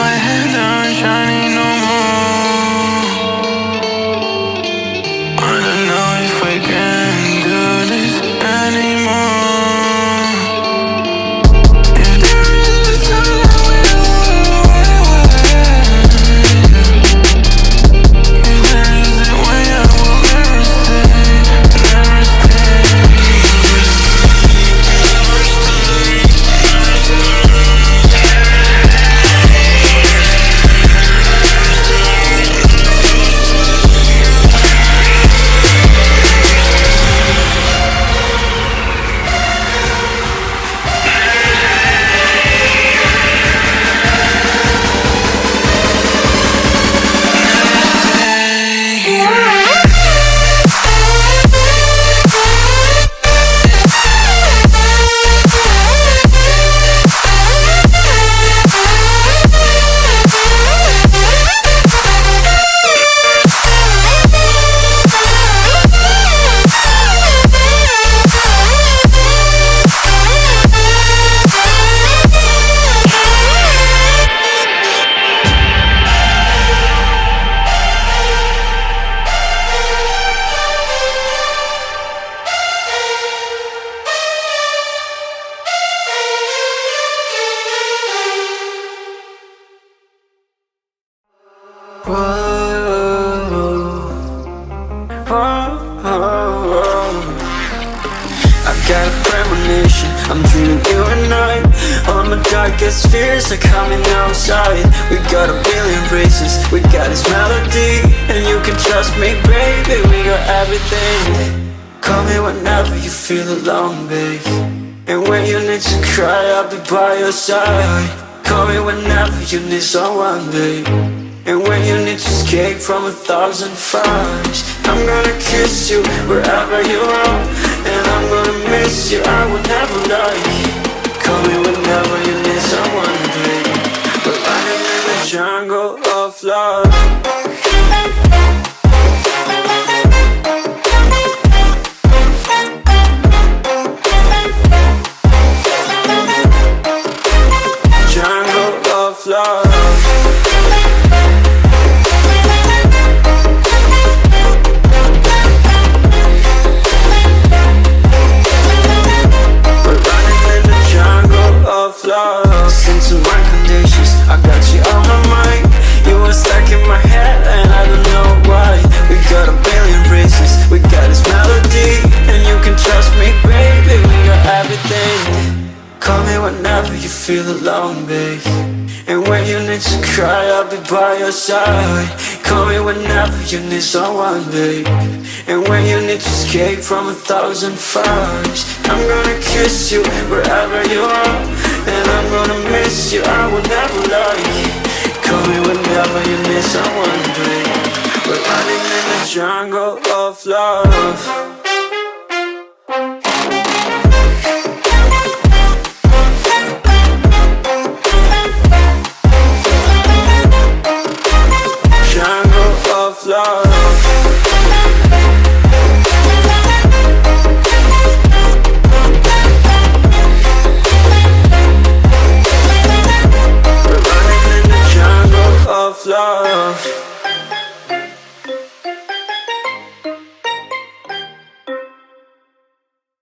my head down, shining no more. Wanna know if we can do this anymore. If there is a time if there is a way I will never stay, never stay. I've got a premonition, I'm dreaming you and I. All my darkest fears are coming outside. We got a billion races, we got this melody, and you can trust me, baby, we got everything. Call me whenever you feel alone, babe, and when you need to cry, I'll be by your side. Call me whenever you need someone, babe, and when you need to escape from 1,000 fires. I'm gonna kiss you wherever you are, and I'm gonna miss you, I will never lie. Call me whenever you need someone, babe. We're running in the jungle of love. Jungle of love. Listen to my conditions, I got you on my mind. You were stuck in my head and I don't know why. We got a billion races, we got this melody, and you can trust me, baby, we got everything. Call me whenever you feel alone, babe, and when you need to cry, I'll be by your side. Call me whenever you need someone, babe, and when you need to escape from 1,000 fires. I'm gonna kiss you wherever you are, and I'm gonna miss you, I will never lie. Call me whenever you need someone, babe. We're running in the jungle of love.